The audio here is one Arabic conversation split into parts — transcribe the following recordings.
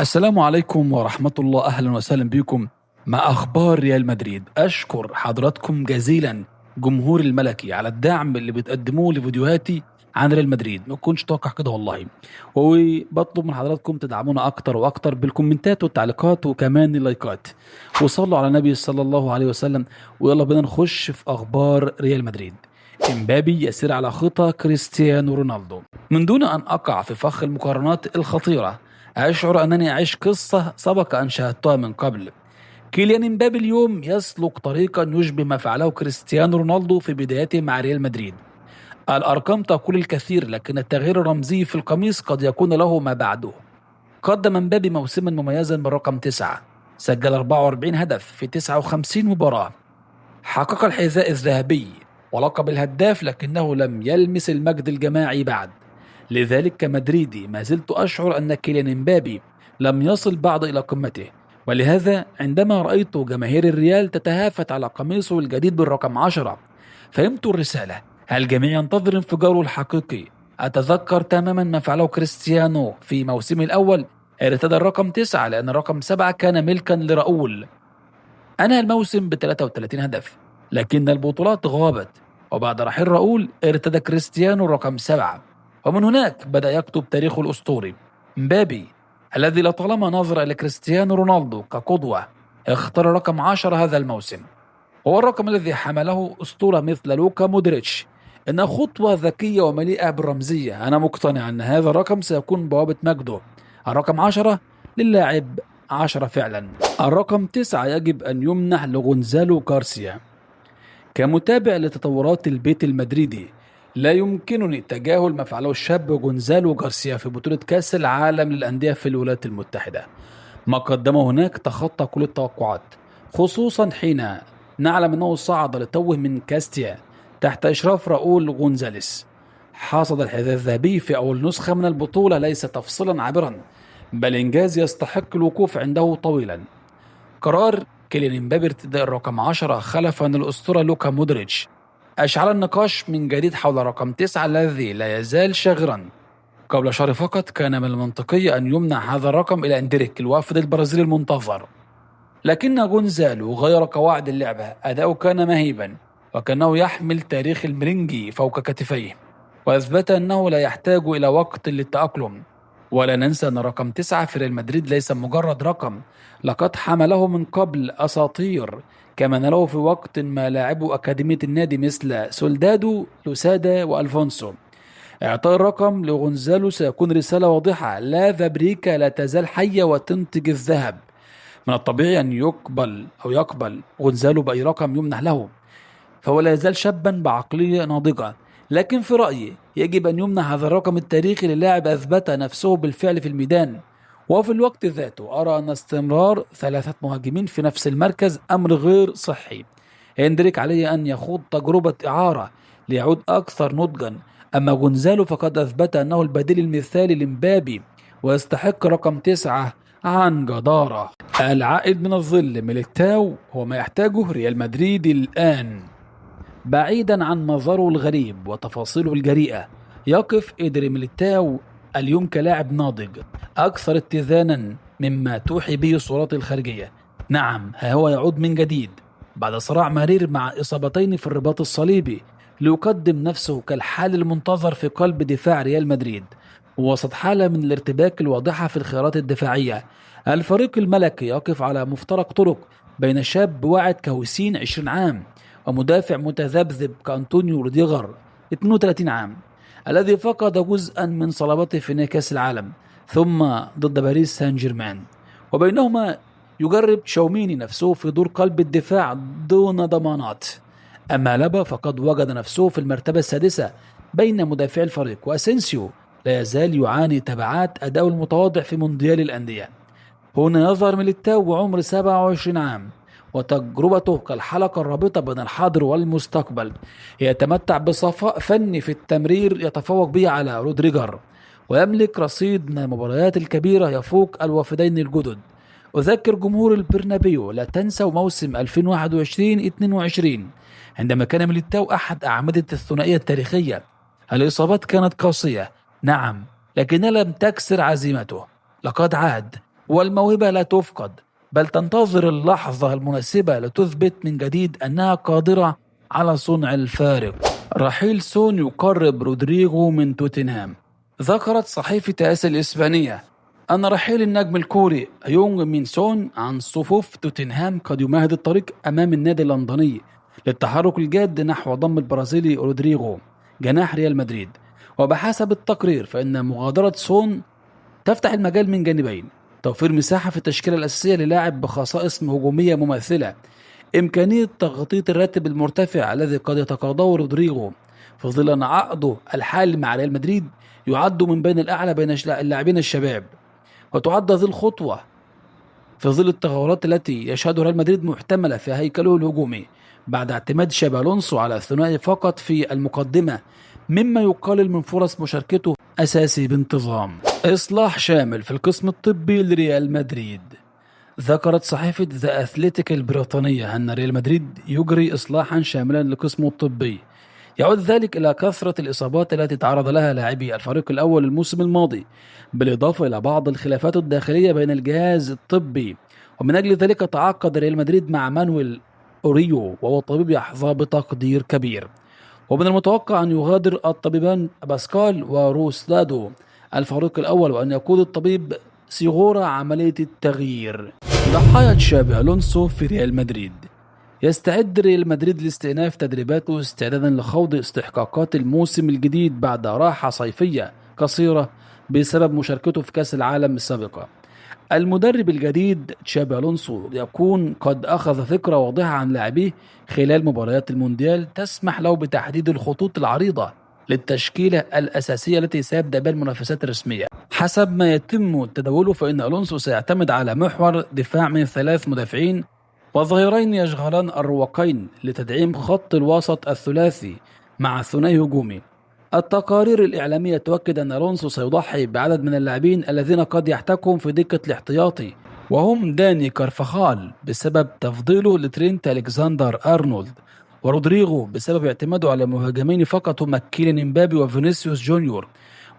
السلام عليكم ورحمة الله، أهلا وسهلا بكم مع أخبار ريال مدريد. أشكر حضراتكم جزيلا جمهور الملكي على الدعم اللي بتقدموه لفيديوهاتي عن ريال مدريد. ما كنتش أتوقع كده والله، وبطلب من حضراتكم تدعمونا أكتر وأكتر بالكومنتات والتعليقات وكمان اللايكات، وصلوا على النبي صلى الله عليه وسلم. ويلا بينا نخش في أخبار ريال مدريد. امبابي يسير على خطى كريستيانو رونالدو. من دون أن أقع في فخ المقارنات الخطيرة، أشعر أنني أعيش قصة سبق أن شاهدتها من قبل. كيليان امبابي اليوم يسلك طريقا يشبه ما فعله كريستيانو رونالدو في بدايته مع ريال مدريد. الأرقام تقول الكثير، لكن التغيير الرمزي في القميص قد يكون له ما بعده. قدم امبابي موسما مميزا بالرقم 9، سجل 44 هدف في 59 مباراة، حقق الحذاء الذهبي ولقب الهداف، لكنه لم يلمس المجد الجماعي بعد. لذلك كمدريدي ما زلت أشعر أن كيليان امبابي لم يصل بعد إلى قمته. ولهذا عندما رأيت جماهير الريال تتهافت على قميصه الجديد بالرقم 10 فهمت الرسالة. الجميع ينتظر انفجاره الحقيقي. أتذكر تماما ما فعله كريستيانو في موسمه الأول، ارتدى الرقم 9 لأن الرقم 7 كان ملكا لراؤول. أنهى الموسم ب 33 هدف، لكن البطولات غابت، وبعد رحيل راؤول ارتدى كريستيانو رقم 7، ومن هناك بدأ يكتب تاريخه الأسطوري. مبابي الذي لطالما نظر إلى كريستيانو رونالدو كقدوة اختار رقم 10 هذا الموسم، هو الرقم الذي حمله أسطورة مثل لوكا مودريتش. إنها خطوة ذكية ومليئة بالرمزية. أنا مقتنع أن هذا الرقم سيكون بوابة مجده. الرقم 10 للاعب 10 فعلا. الرقم 9 يجب أن يمنح لغونزالو غارسيا. كمتابع لتطورات البيت المدريدي لا يمكنني تجاهل ما فعله الشاب غونزالو غارسيا في بطولة كأس العالم للأندية في الولايات المتحدة. ما قدمه هناك تخطى كل التوقعات، خصوصا حين نعلم أنه صعد لتوه من كاستيا تحت إشراف راؤول غونزاليس. حصد الحذاء الذهبي في أول نسخة من البطولة ليس تفصيلا عابرا، بل إنجاز يستحق الوقوف عنده طويلا. قرار كيليان امبابي ارتداء الرقم 10 خلفا الأسطورة لوكا مودريتش أشعل النقاش من جديد حول رقم 9 الذي لا يزال شاغرا. قبل شهر فقط كان من المنطقي أن يمنع هذا الرقم إلى أندريك الوافد البرازيلي المنتظر، لكن غونزالو غير قواعد اللعبة. أداؤه كان مهيبا، وكأنه يحمل تاريخ المرنجي فوق كتفيه، وأثبت أنه لا يحتاج إلى وقت للتأقلم. ولا ننسى أن رقم 9 في ريال مدريد ليس مجرد رقم، لقد حمله من قبل أساطير كما نراه في وقت ما لاعبو أكاديمية النادي مثل سولدادو لوسادا وألفونسو. إعطاء الرقم لغونزالو سيكون رسالة واضحة: لا فابريكا لا تزال حية وتنتج الذهب. من الطبيعي أن يقبل غونزالو بأي رقم يمنح له، فهو لا يزال شابا بعقلية ناضجة، لكن في رأيي يجب أن يمنح هذا الرقم التاريخي للاعب أثبت نفسه بالفعل في الميدان. وفي الوقت ذاته أرى أن استمرار 3 مهاجمين في نفس المركز أمر غير صحي. هندريك عليه أن يخوض تجربة إعارة ليعود أكثر نضجا، أما غونزالو فقد أثبت أنه البديل المثالي لمبابي ويستحق رقم 9 عن جدارة. العائد من الظل ميليتاو هو ما يحتاجه ريال مدريد الآن. بعيدا عن مظهره الغريب وتفاصيله الجريئة، يقف إيدري ميليتاو اليوم كلاعب ناضج أكثر اتزانا مما توحي به الصورات الخارجية. نعم، ها هو يعود من جديد بعد صراع مرير مع إصابتين في الرباط الصليبي ليقدم نفسه كالحال المنتظر في قلب دفاع ريال مدريد، وسط حالة من الارتباك الواضحة في الخيارات الدفاعية. الفريق الملكي يقف على مفترق طرق بين شاب واعد كهوسين 20 عام ومدافع متذبذب كأنطونيو روديغر 32 عام الذي فقد جزءا من صلابته في نهائي كأس العالم ثم ضد باريس سان جيرمان، وبينهما يجرب تشاوميني نفسه في دور قلب الدفاع دون ضمانات. أما لبا فقد وجد نفسه في المرتبة السادسة بين مدافعي الفريق، وأسينسيو لا يزال يعاني تبعات أداء المتواضع في مونديال الأندية. هنا يظهر ميليتاو وعمر 27 عام وتجربته كالحلقة الرابطة بين الحاضر والمستقبل. يتمتع بصفاء فني في التمرير يتفوق به على رودريجر، ويملك رصيد من المباريات الكبيرة يفوق الوافدين الجدد. أذكر جمهور البرنابيو لا تنسوا موسم 2021-22 عندما كان ميليتاو أحد أعمدة الثنائية التاريخية. الإصابات كانت قاسية نعم، لكنها لم تكسر عزيمته. لقد عاد والموهبة لا تفقد، بل تنتظر اللحظة المناسبة لتثبت من جديد أنها قادرة على صنع الفارق. رحيل سون يقرب رودريغو من توتنهام. ذكرت صحيفة آس الإسبانية أن رحيل النجم الكوري يونغ مين سون عن صفوف توتنهام قد يمهد الطريق أمام النادي اللندني للتحرك الجاد نحو ضم البرازيلي رودريغو جناح ريال مدريد. وبحسب التقرير فإن مغادرة سون تفتح المجال من جانبين: توفير مساحة في التشكيلة الأساسية للاعب بخصائص هجومية مماثلة، إمكانية تغطية الراتب المرتفع الذي قد يتقاضاه رودريغو في ظل أن عقده الحالي مع ريال مدريد يعد من بين الأعلى بين اللاعبين الشباب. وتعد هذه الخطوة في ظل التغيرات التي يشهدها ريال مدريد محتملة في هيكله الهجومي بعد اعتماد شابي ألونسو على الثنائي فقط في المقدمة، مما يقلل من فرص مشاركته أساسي بانتظام. إصلاح شامل في القسم الطبي لريال مدريد. ذكرت صحيفة ذا أثليتيك البريطانية أن ريال مدريد يجري إصلاحا شاملا لقسمه الطبي، يعود ذلك إلى كثرة الإصابات التي تعرض لها لاعبي الفريق الأول الموسم الماضي، بالإضافة إلى بعض الخلافات الداخلية بين الجهاز الطبي. ومن أجل ذلك تعاقد ريال مدريد مع مانويل أوريو، وهو طبيب يحظى بتقدير كبير. ومن المتوقع أن يغادر الطبيبان باسكال وروسلادو الفريق الأول، وأن يقود الطبيب سيغورا عملية التغيير. ضحايا تشابي ألونسو في ريال مدريد. يستعد ريال مدريد لاستئناف تدريباته استعدادا لخوض استحقاقات الموسم الجديد بعد راحة صيفية قصيرة بسبب مشاركته في كأس العالم السابقة. المدرب الجديد تشابي ألونسو يكون قد أخذ فكرة واضحة عن لاعبيه خلال مباريات المونديال تسمح له بتحديد الخطوط العريضة للتشكيلة الأساسية التي سيبدأ بها المنافسات الرسمية. حسب ما يتم تداوله فإن ألونسو سيعتمد على محور دفاع من 3 مدافعين وظهيرين يشغلان الرواقين لتدعيم خط الوسط الثلاثي مع ثنائي هجومي. التقارير الإعلامية تؤكد أن ألونسو سيضحي بعدد من اللاعبين الذين قد يحتاجهم في دكة الاحتياطي، وهم داني كارفخال بسبب تفضيله لترينت ألكسندر أرنولد، ورودريغو بسبب اعتماده على مهاجمين فقط هما كيليان امبابي وفينيسيوس جونيور،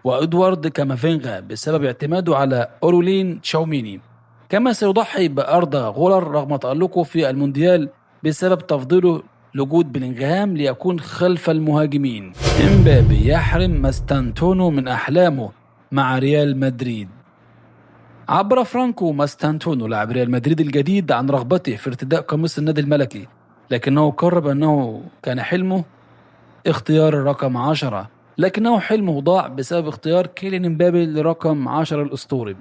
وإدوارد كامافينغا بسبب اعتماده على أورولين تشاوميني. كما سيضحي بأردا غولر رغم تألقه في المونديال بسبب تفضيله لوجود بلينغهام ليكون خلف المهاجمين. امبابي يحرم ماستانتونو من أحلامه مع ريال مدريد. عبر فرانكو ماستانتونو لاعب ريال مدريد الجديد عن رغبته في ارتداء قميص النادي الملكي، لكنه قرر أنه كان حلمه اختيار الرقم 10، لكنه حلمه ضاع بسبب اختيار كيليان امبابي لرقم 10 الأسطوري.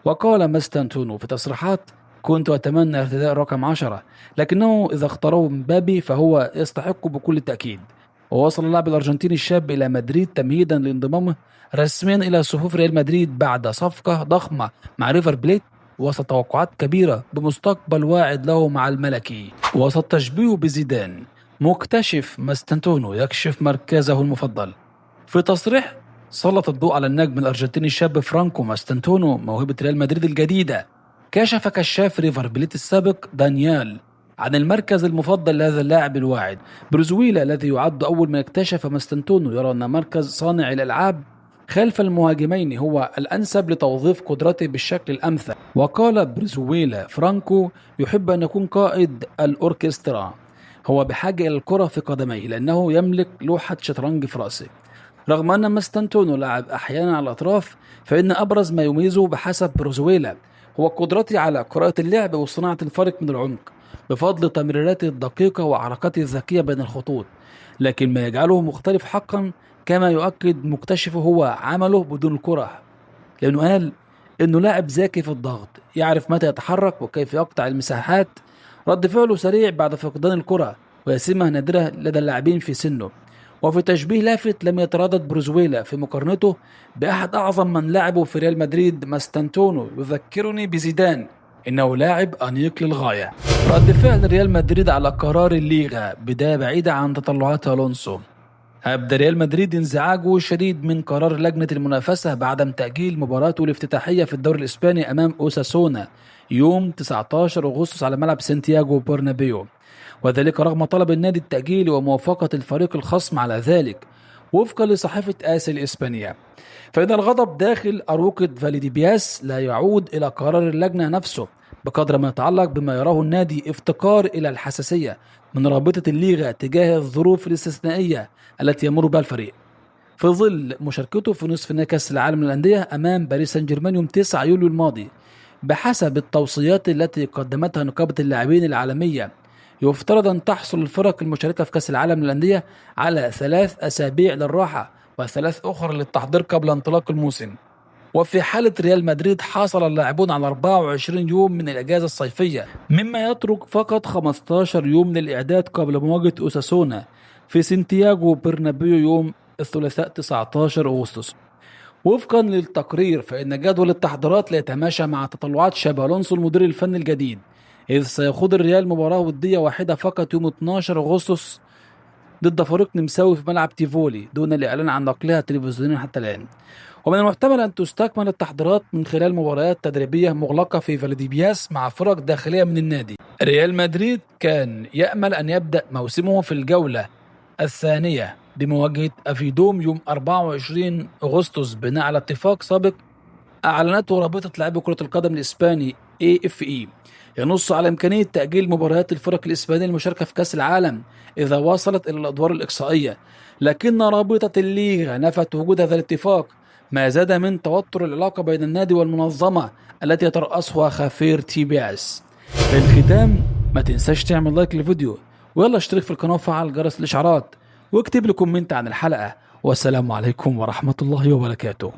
وقال ماستانتونو في تصريحات: كنت أتمنى ارتداء رقم 10، لكنه إذا اختاروا مبابي فهو يستحق بكل تأكيد. ووصل اللاعب الأرجنتيني الشاب إلى مدريد تمهيدا لانضمامه رسميا إلى صفوف ريال مدريد بعد صفقة ضخمة مع ريفر بليت، وسط توقعات كبيرة بمستقبل واعد له مع الملكي. وسط تشبيهه بزيدان، مكتشف ماستانتونو يكشف مركزه المفضل. في تصريح سلط الضوء على النجم الأرجنتيني الشاب فرانكو ماستانتونو موهبة ريال مدريد الجديدة، كشف كشاف ريفر بليت السابق دانيال عن المركز المفضل لهذا اللاعب الواعد. بروزويلا الذي يعد أول من اكتشف ماستانتونو يرى أن مركز صانع الألعاب خلف المهاجمين هو الأنسب لتوظيف قدرته بالشكل الأمثل. وقال بروزويلا: فرانكو يحب أن يكون قائد الأوركسترا، هو بحاجة إلى الكرة في قدميه لأنه يملك لوحة شطرنج في رأسه. رغم أن ماستانتونو لعب أحيانا على الأطراف، فإن أبرز ما يميزه بحسب بروزويلا هو قدرته على قراءة اللعب وصناعة الفرق من العمق بفضل تمريراته الدقيقة وحركاته الذكية بين الخطوط. لكن ما يجعله مختلف حقا كما يؤكد مكتشفه هو عمله بدون الكرة، لأنه قال إنه لاعب ذكي في الضغط، يعرف متى يتحرك وكيف يقطع المساحات. رد فعله سريع بعد فقدان الكرة، وهي سمة نادرة لدى اللاعبين في سنه. وفي تشبيه لافت لم يتردد بروزويلا في مقارنته بأحد أعظم من لعبوا في ريال مدريد: ماستانتونو يذكرني بزيدان، إنه لاعب أنيق للغاية. رد فعل ريال مدريد على قرار الليغا، بداية بعيدة عن تطلعات ألونسو. أبدى ريال مدريد انزعاجه الشديد من قرار لجنة المنافسة بعدم تأجيل مباراته الافتتاحية في الدوري الإسباني أمام أوساسونا يوم 19 أغسطس على ملعب سانتياغو برنابيو، وذلك رغم طلب النادي التأجيل وموافقة الفريق الخصم على ذلك. وفقا لصحيفة آس الإسبانية. فإن الغضب داخل أروقة فاليديبياس لا يعود إلى قرار اللجنة نفسه بقدر ما يتعلق بما يراه النادي افتقار إلى الحساسية من رابطة الليغا تجاه الظروف الاستثنائية التي يمر بها الفريق في ظل مشاركته في نصف نهائي كأس العالم للأندية أمام باريس سان جيرمان يوم 9 يوليو الماضي. بحسب التوصيات التي قدمتها نقابة اللاعبين العالمية، يفترض أن تحصل الفرق المشاركة في كأس العالم للأندية على 3 أسابيع للراحة وثلاث أخرى للتحضير قبل انطلاق الموسم. وفي حالة ريال مدريد حصل اللاعبون على 24 يوم من الأجازة الصيفية، مما يترك فقط 15 يوم للإعداد قبل مواجهة أوساسونا في سانتياغو برنابيو يوم الثلاثاء 19 أغسطس. وفقا للتقرير فإن جدول التحضيرات لا يتماشى مع تطلعات شابي ألونسو المدير الفني الجديد، إذ سيخوض الريال مباراة ودية واحدة فقط يوم 12 أغسطس ضد فريق نمساوي في ملعب تيفولي دون الإعلان عن نقلها تلفزيونيا حتى الآن. ومن المحتمل أن تستكمل التحضيرات من خلال مباريات تدريبية مغلقة في فالديبياس مع فرق داخلية من النادي. ريال مدريد كان يأمل أن يبدأ موسمه في الجولة الثانية بمواجهة أفيدوم يوم 24 أغسطس بناء على اتفاق سابق أعلنته رابطة لاعبي كرة القدم الإسباني AFE، ينص على إمكانية تأجيل مباريات الفرق الإسبانية المشاركة في كأس العالم إذا وصلت إلى الأدوار الإقصائية، لكن رابطة الليغا نفت وجود هذا الاتفاق، ما زاد من توتر العلاقة بين النادي والمنظمة التي يترأسها خافير تيبياس. في الختام ما تنساش تعمل لايك للفيديو، ويلا اشترك في القناة وفعل جرس الإشعارات، واكتب لي كومنت عن الحلقة. والسلام عليكم ورحمة الله وبركاته.